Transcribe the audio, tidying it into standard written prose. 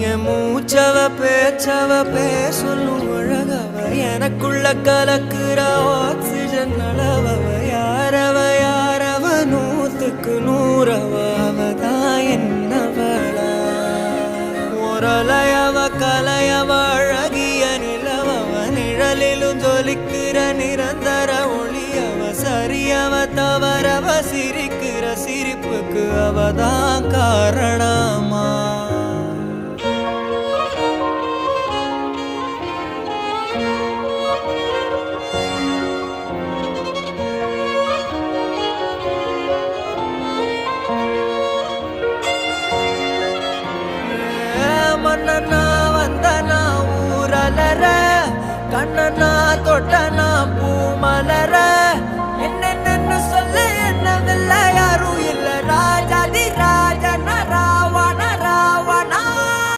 என் மூச்சவ பேச்சவ பேசலும் அழகவ எனக்குள்ள கலக்குற ஆக்சிஜன் அளவவ யாரவ நூத்துக்கு நூறவ அவதான் என்னவளா ஒரலையவ கலையவ அழகிய நிலவவ நிழலிலும் ஜொலிக்கிற நிரந்தர ஒளியவ சரியவ தவறவ சிரிக்கிற சிரிப்புக்கு அவதான் காரணமா மன்னனா வந்தனா ஊரலர கண்ணனா தொட்டனா பூ மலர